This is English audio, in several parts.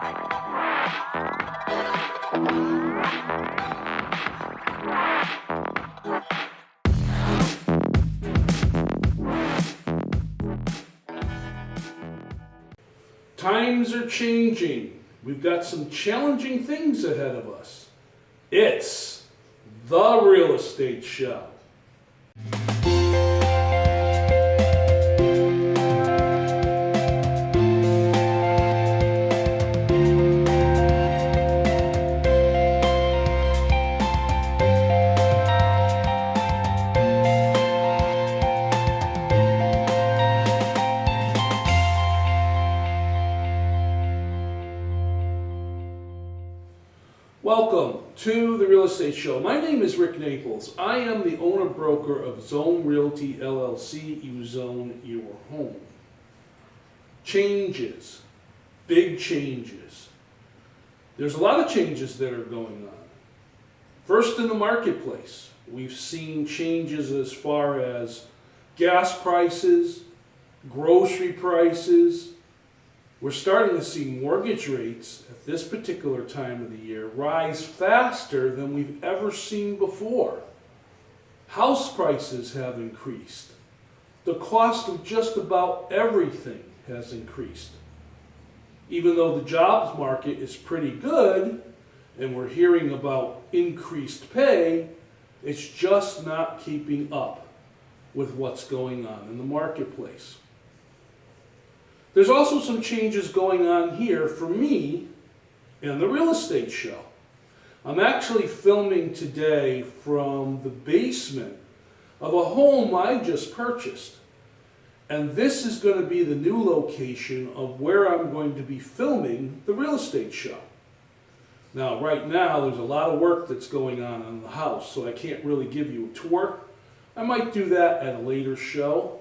Times are changing. We've got some challenging things ahead of us. It's the Real Estate Show. Welcome to the Real Estate Show. My name is Rick Naples. I am the owner-broker of Zone Realty LLC. You zone your home. Changes. Big changes. There's a lot of changes that are going on. First, in the marketplace, we've seen changes as far as gas prices, grocery prices. We're starting to see mortgage rates at this particular time of the year rise faster than we've ever seen before. House prices have increased. The cost of just about everything has increased. Even though the jobs market is pretty good and we're hearing about increased pay, it's just not keeping up with what's going on in the marketplace. There's also some changes going on here for me in the Real Estate Show. I'm actually filming today from the basement of a home I just purchased. And this is going to be the new location of where I'm going to be filming the Real Estate Show. Now, right now, there's a lot of work that's going on in the house, so I can't really give you a tour. I might do that at a later show.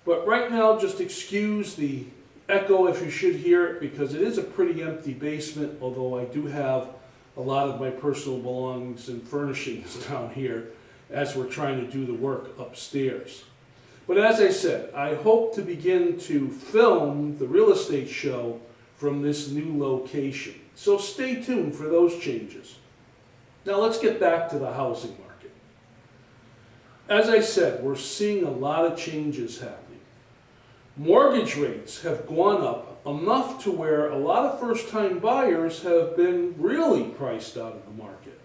But right now, just excuse the echo if you should hear it, because it is a pretty empty basement, although I do have a lot of my personal belongings and furnishings down here as we're trying to do the work upstairs. But as I said, I hope to begin to film the Real Estate Show from this new location. So stay tuned for those changes. Now let's get back to the housing market. As I said, we're seeing a lot of changes happening. Mortgage rates have gone up enough to where a lot of first-time buyers have been really priced out of the market.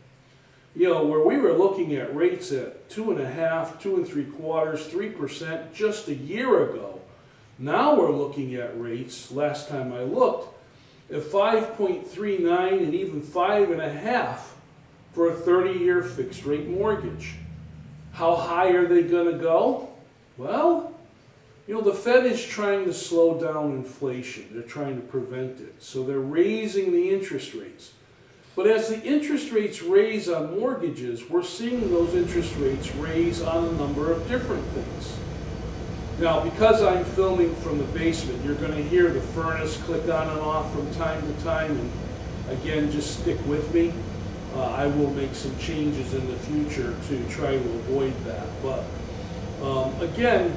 You know, where we were looking at rates at 2.5%, 2 3/4%, 3% just a year ago, now we're looking at rates, last time I looked, at 5.39 and even 5.5 for a 30-year fixed-rate mortgage. How high are they going to go? Well, you know, the Fed is trying to slow down inflation. They're trying to prevent it. So they're raising the interest rates. But as the interest rates raise on mortgages, we're seeing those interest rates raise on a number of different things. Now, because I'm filming from the basement, you're going to hear the furnace click on and off from time to time. And again, just stick with me. I will make some changes in the future to try to avoid that. But again,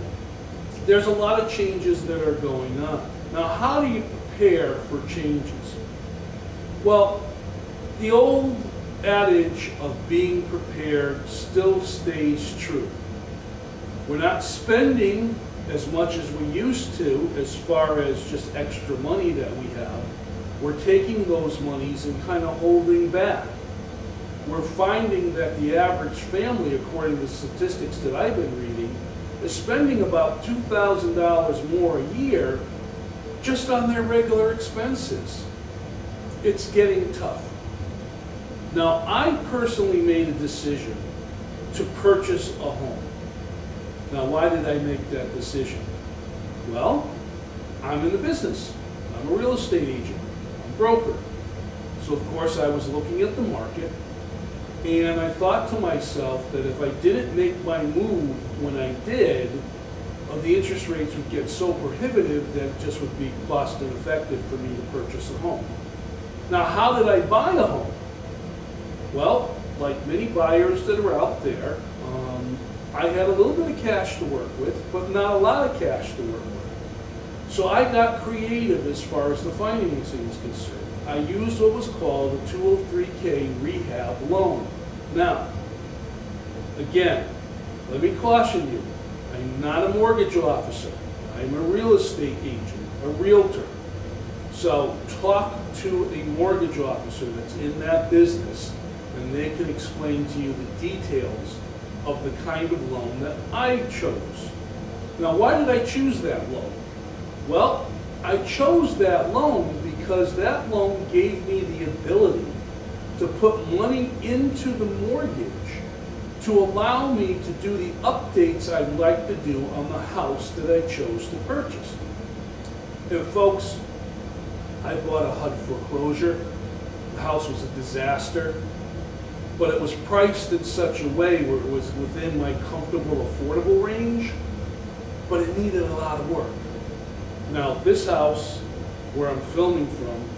there's a lot of changes that are going on. Now, how do you prepare for changes? Well, the old adage of being prepared still stays true. We're not spending as much as we used to as far as just extra money that we have. We're taking those monies and kind of holding back. We're finding that the average family, according to statistics that I've been reading, is spending about $2,000 more a year just on their regular expenses. It's getting tough. Now, I personally made a decision to purchase a home. Now, why did I make that decision? Well, I'm in the business. I'm a real estate agent. I'm a broker. So, of course, I was looking at the market. And I thought to myself that if I didn't make my move when I did, the interest rates would get so prohibitive that it just would be cost ineffective for me to purchase a home. Now, how did I buy a home? Well, like many buyers that are out there, I had a little bit of cash to work with, but not a lot of cash to work with. So I got creative as far as the financing is concerned. I used what was called a 203K rehab loan. Now, again, let me caution you, I'm not a mortgage officer. I'm a real estate agent, a realtor. So talk to a mortgage officer that's in that business, and they can explain to you the details of the kind of loan that I chose. Now, why did I choose that loan? Well, I chose that loan because that loan gave me the ability to put money into the mortgage to allow me to do the updates I'd like to do on the house that I chose to purchase. And folks, I bought a HUD foreclosure. The house was a disaster, but it was priced in such a way where it was within my comfortable, affordable range, but it needed a lot of work. Now, this house, where I'm filming from,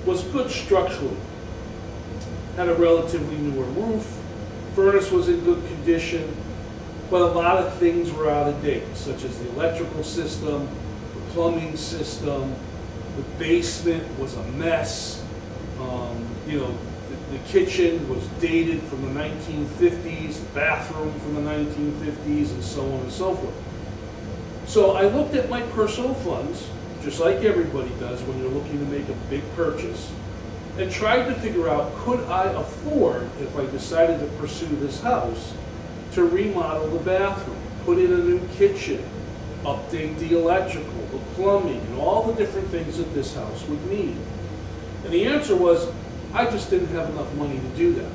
was good structurally. Had a relatively newer roof, furnace was in good condition, but a lot of things were out of date, such as the electrical system, the plumbing system, the basement was a mess. The kitchen was dated from the 1950s, the bathroom from the 1950s, and so on and so forth. So I looked at my personal funds, just like everybody does when you're looking to make a big purchase, and tried to figure out, could I afford, if I decided to pursue this house, to remodel the bathroom, put in a new kitchen, update the electrical, the plumbing, and all the different things that this house would need. And the answer was, I just didn't have enough money to do that.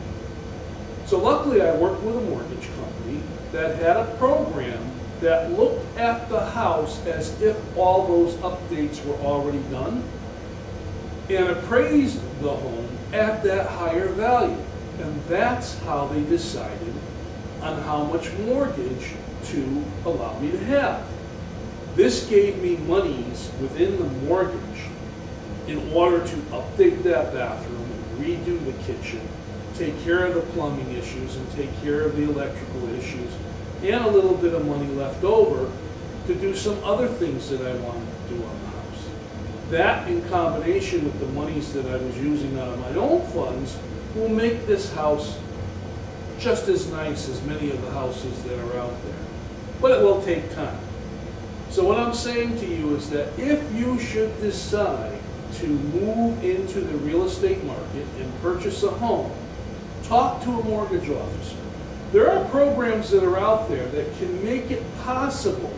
So luckily I worked with a mortgage company that had a program that looked at the house as if all those updates were already done and appraised the home at that higher value. And that's how they decided on how much mortgage to allow me to have. This gave me monies within the mortgage in order to update that bathroom, redo the kitchen, take care of the plumbing issues, and take care of the electrical issues, and a little bit of money left over to do some other things that I wanted to do on the house. That, in combination with the monies that I was using out of my own funds, will make this house just as nice as many of the houses that are out there. But it will take time. So what I'm saying to you is that if you should decide to move into the real estate market and purchase a home, talk to a mortgage officer. There are programs that are out there that can make it possible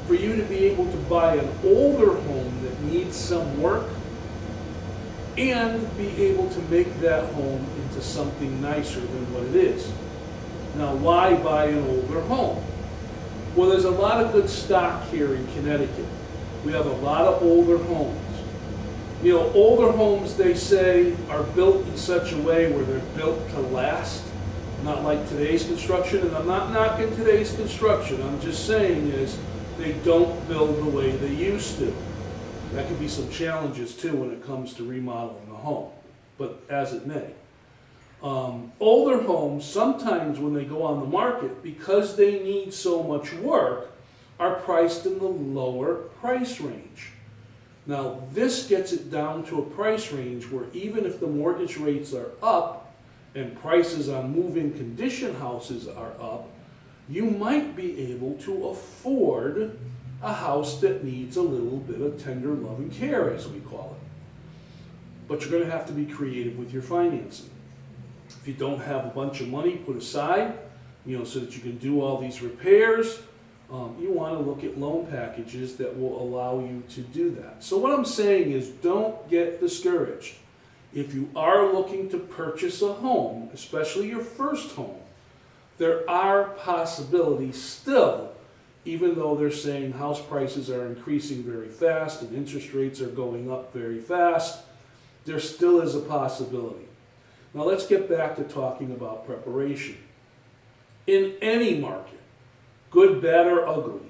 for you to be able to buy an older home that needs some work and be able to make that home into something nicer than what it is. Now, why buy an older home? Well, there's a lot of good stock here in Connecticut. We have a lot of older homes. You know, older homes, they say, are built in such a way where they're built to last, not like today's construction. And I'm not knocking today's construction. I'm just saying is they don't build the way they used to. That could be some challenges too when it comes to remodeling a home, but as it may. Older homes, sometimes when they go on the market, because they need so much work, are priced in the lower price range. Now, this gets it down to a price range where even if the mortgage rates are up and prices on move-in condition houses are up, you might be able to afford a house that needs a little bit of tender love and care, as we call it. But you're going to have to be creative with your financing. If you don't have a bunch of money put aside, so that you can do all these repairs, you want to look at loan packages that will allow you to do that. So what I'm saying is, don't get discouraged. If you are looking to purchase a home, especially your first home, there are possibilities still, even though they're saying house prices are increasing very fast and interest rates are going up very fast, there still is a possibility. Now let's get back to talking about preparation. In any market, good, bad, or ugly,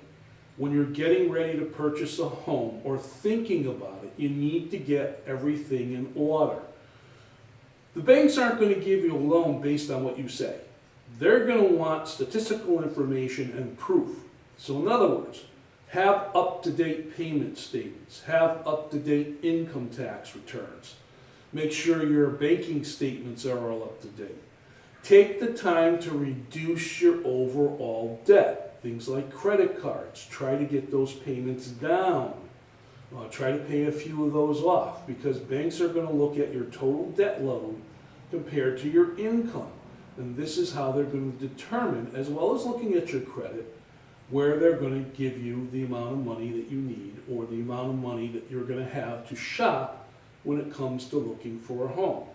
when you're getting ready to purchase a home or thinking about it, you need to get everything in order. The banks aren't going to give you a loan based on what you say. They're going to want statistical information and proof. So in other words, Have up-to-date payment statements. Have up-to-date income tax returns. Make sure your banking statements are all up to date. Take the time to reduce your overall debt. Things like credit cards. Try to get those payments down. Try to pay a few of those off, because banks are going to look at your total debt load compared to your income. And this is how they're going to determine, as well as looking at your credit, where they're going to give you the amount of money that you need, or the amount of money that you're going to have to shop when it comes to looking for a home.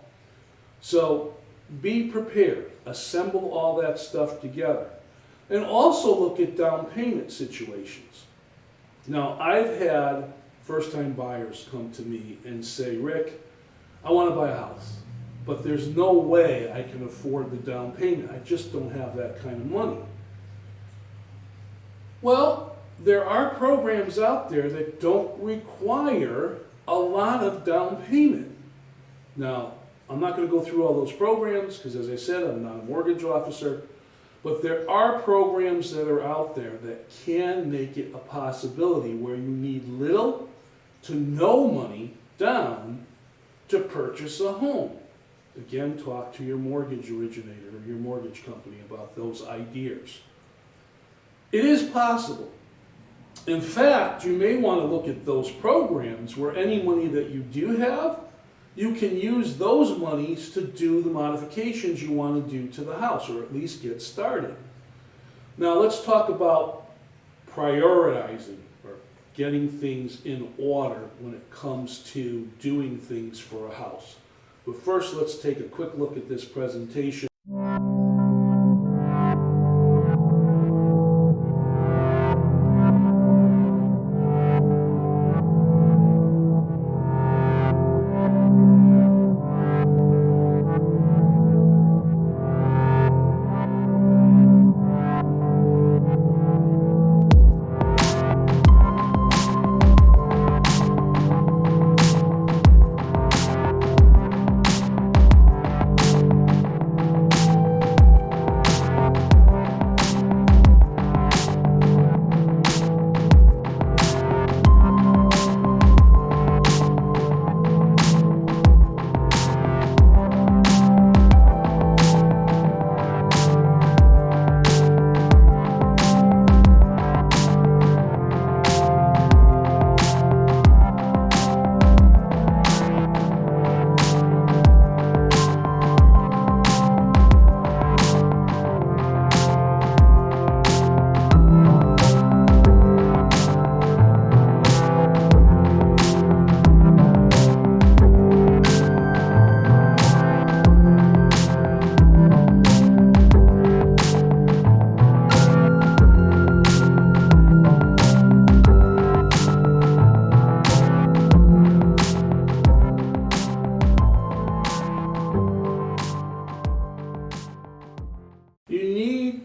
So be prepared. Assemble all that stuff together. And also look at down payment situations. Now, I've had first-time buyers come to me and say, Rick, I want to buy a house, but there's no way I can afford the down payment. I just don't have that kind of money. Well, there are programs out there that don't require a lot of down payment. Now, I'm not going to go through all those programs because, as I said, I'm not a mortgage officer, but there are programs that are out there that can make it a possibility where you need little to no money down to purchase a home. Again, talk to your mortgage originator or your mortgage company about those ideas. It is possible. In fact, you may want to look at those programs where any money that you do have, you can use those monies to do the modifications you want to do to the house, or at least get started. Now let's talk about prioritizing or getting things in order when it comes to doing things for a house. But first, let's take a quick look at this presentation.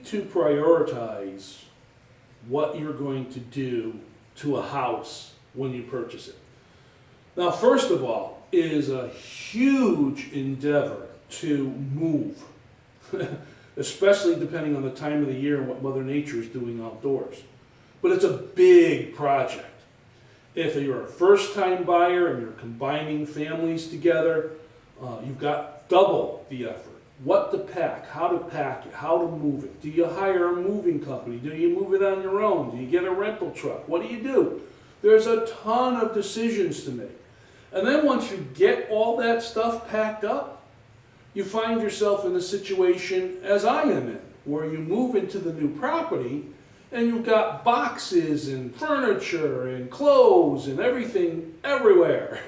To prioritize what you're going to do to a house when you purchase it. Now, first of all, it is a huge endeavor to move, especially depending on the time of the year and what Mother Nature is doing outdoors. But it's a big project. If you're a first-time buyer and you're combining families together, you've got double the effort. What to pack, how to pack it, how to move it. Do you hire a moving company? Do you move it on your own? Do you get a rental truck? What do you do? There's a ton of decisions to make. And then once you get all that stuff packed up, you find yourself in a situation, as I am in, where you move into the new property and you've got boxes and furniture and clothes and everything everywhere,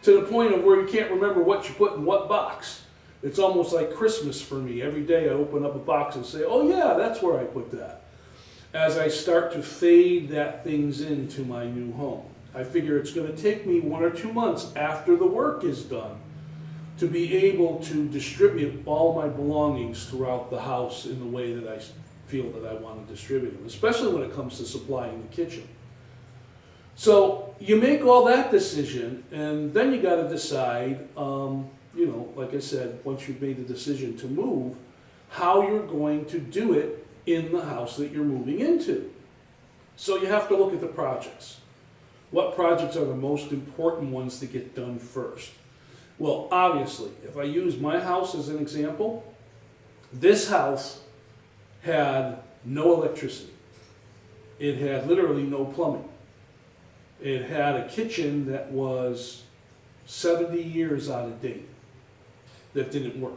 to the point of where you can't remember what you put in what box. It's almost like Christmas for me. Every day I open up a box and say, oh yeah, that's where I put that. As I start to fade that things into my new home. I figure it's going to take me 1 or 2 months after the work is done to be able to distribute all my belongings throughout the house in the way that I feel that I want to distribute them, especially when it comes to supplying the kitchen. So you make all that decision, and then you got to decide, like I said, once you've made the decision to move, how you're going to do it in the house that you're moving into. So you have to look at the projects. What projects are the most important ones to get done first? Well, obviously, if I use my house as an example, this house had no electricity. It had literally no plumbing. It had a kitchen that was 70 years out of date that didn't work.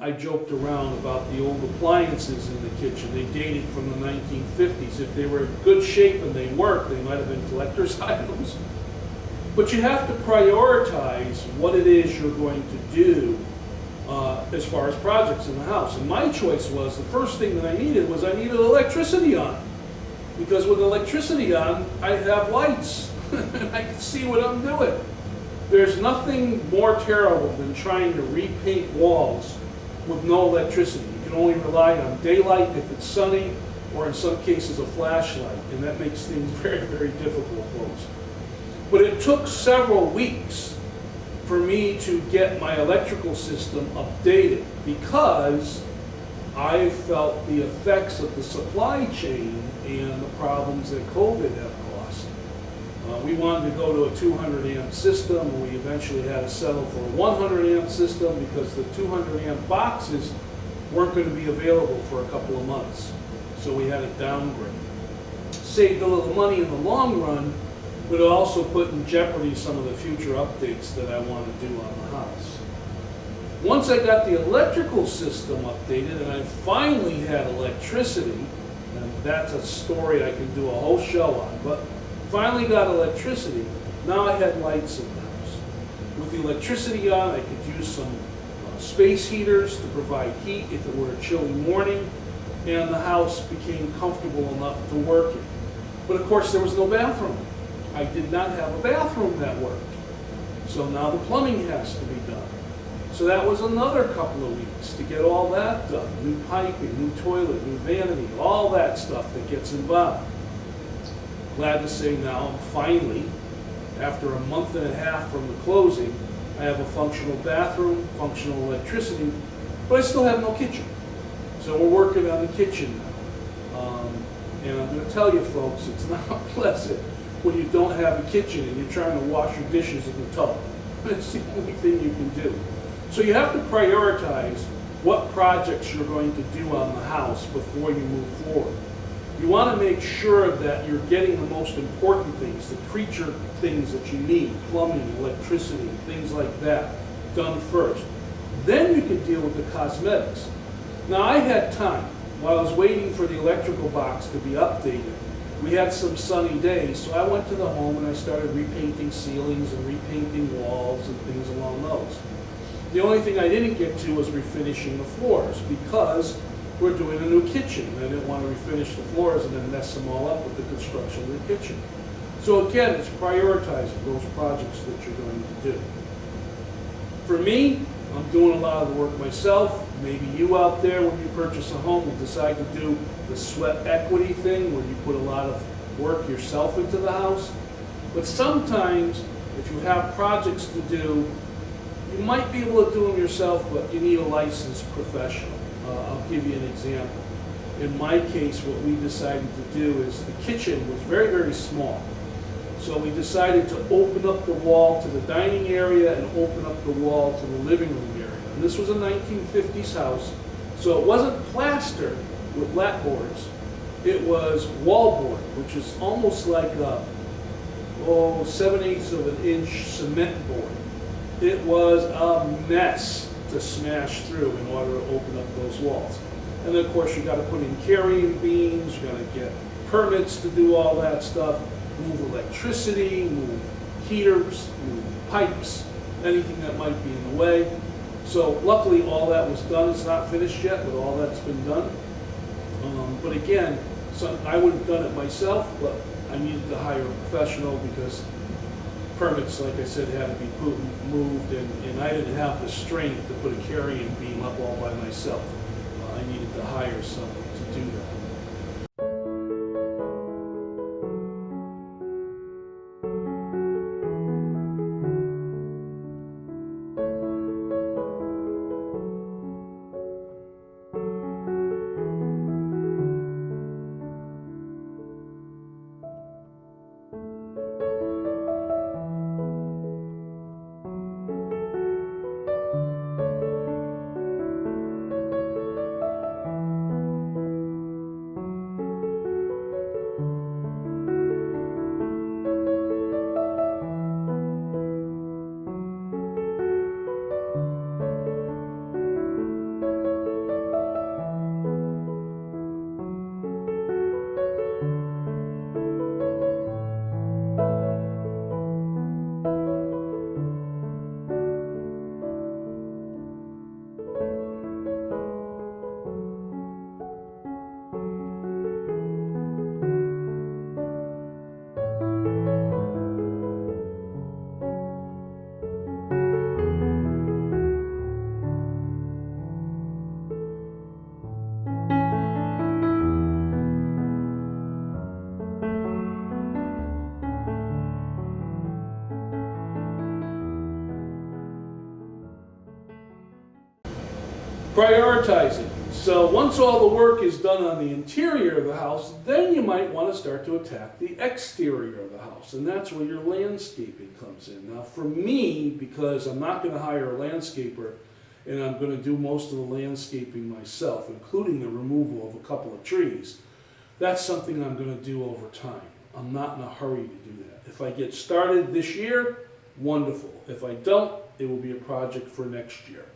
I joked around about the old appliances in the kitchen. They dated from the 1950s. If they were in good shape and they worked, they might have been collector's items. But you have to prioritize what it is you're going to do as far as projects in the house. And my choice was, the first thing that I needed electricity on. Because with electricity on, I have lights. And I can see what I'm doing. There's nothing more terrible than trying to repaint walls with no electricity. You can only rely on daylight if it's sunny, or in some cases a flashlight, and that makes things very, very difficult, folks. But it took several weeks for me to get my electrical system updated because I felt the effects of the supply chain and the problems that COVID have caused. We wanted to go to a 200 amp system, and we eventually had to settle for a 100 amp system because the 200 amp boxes weren't going to be available for a couple of months. So we had to downgrade. Saved a little money in the long run, but it also put in jeopardy some of the future updates that I want to do on the house. Once I got the electrical system updated and I finally had electricity, and that's a story I can do a whole show on, but finally got electricity, now I had lights in the house. With the electricity on, I could use some space heaters to provide heat if it were a chilly morning, and the house became comfortable enough to work in. But of course there was no bathroom. I did not have a bathroom that worked. So now the plumbing has to be done. So that was another couple of weeks to get all that done. New piping, new toilet, new vanity, all that stuff that gets involved. Glad to say now, finally, after a month and a half from the closing, I have a functional bathroom, functional electricity, but I still have no kitchen. So we're working on the kitchen now. And I'm going to tell you folks, it's not pleasant when you don't have a kitchen and you're trying to wash your dishes in the tub. It's the only thing you can do. So you have to prioritize what projects you're going to do on the house before you move forward. You want to make sure that you're getting the most important things, the creature things that you need, plumbing, electricity, things like that, done first. Then you can deal with the cosmetics. Now I had time. While I was waiting for the electrical box to be updated, we had some sunny days, so I went to the home and I started repainting ceilings and repainting walls and things along those. The only thing I didn't get to was refinishing the floors because we're doing a new kitchen and I didn't want to refinish the floors and then mess them all up with the construction of the kitchen. So again, it's prioritizing those projects that you're going to do. For me, I'm doing a lot of the work myself. Maybe you out there, when you purchase a home, will decide to do the sweat equity thing where you put a lot of work yourself into the house. But sometimes, if you have projects to do, you might be able to do them yourself, but you need a licensed professional. I'll give you an example. In my case, what we decided to do is the kitchen was very, very small. So we decided to open up the wall to the dining area and open up the wall to the living room area. And this was a 1950s house, so it wasn't plaster with lat boards. It was wallboard, which is almost like a 7/8 of an inch cement board. It was a mess to smash through in order to open up those walls. And then of course you got to put in carrying beams, you got to get permits to do all that stuff, move electricity, move heaters, move pipes, anything that might be in the way. So luckily all that was done. It's not finished yet, but all that's been done. But again, I would have done it myself, but I needed to hire a professional because permits, like I said, had to be moved, and I didn't have the strength to put a carrying beam up all by myself. I needed to hire someone to do that. Prioritize it. So once all the work is done on the interior of the house, then you might want to start to attack the exterior of the house. And that's where your landscaping comes in. Now for me, because I'm not going to hire a landscaper, and I'm going to do most of the landscaping myself, including the removal of a couple of trees, that's something I'm going to do over time. I'm not in a hurry to do that. If I get started this year, wonderful. If I don't, it will be a project for next year.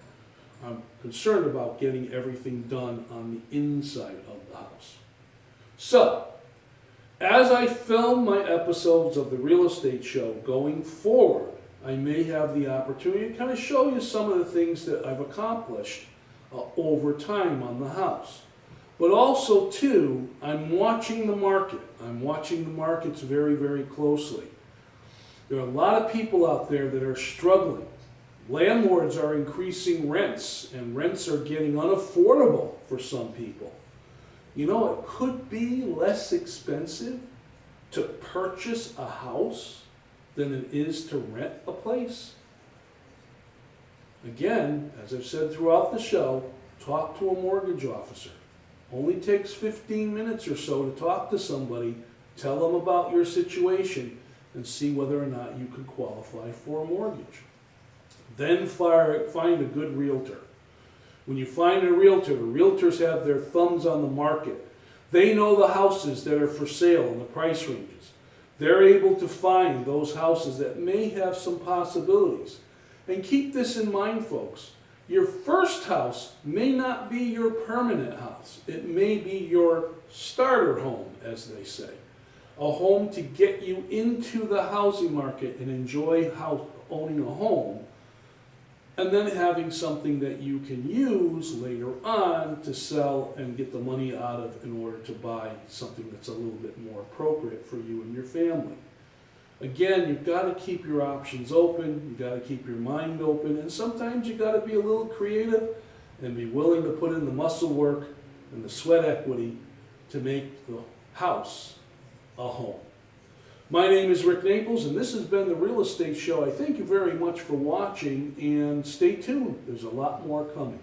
I'm concerned about getting everything done on the inside of the house. So, as I film my episodes of the real estate show going forward, I may have the opportunity to kind of show you some of the things that I've accomplished over time on the house. But also, too, I'm watching the market. I'm watching the markets very, very closely. There are a lot of people out there that are struggling. Landlords are increasing rents, and rents are getting unaffordable for some people. You know, it could be less expensive to purchase a house than it is to rent a place. Again, as I've said throughout the show, talk to a mortgage officer. Only takes 15 minutes or so to talk to somebody, tell them about your situation, and see whether or not you can qualify for a mortgage. Then find a good realtor. When you find a realtor, the realtors have their thumbs on the market. They know the houses that are for sale and the price ranges. They're able to find those houses that may have some possibilities. And keep this in mind, folks. Your first house may not be your permanent house. It may be your starter home, as they say. A home to get you into the housing market and enjoy owning a home, and then having something that you can use later on to sell and get the money out of in order to buy something that's a little bit more appropriate for you and your family. Again, you've got to keep your options open, you've got to keep your mind open, and sometimes you've got to be a little creative and be willing to put in the muscle work and the sweat equity to make the house a home. My name is Rick Naples, and this has been the Real Estate Show. I thank you very much for watching, and stay tuned. There's a lot more coming.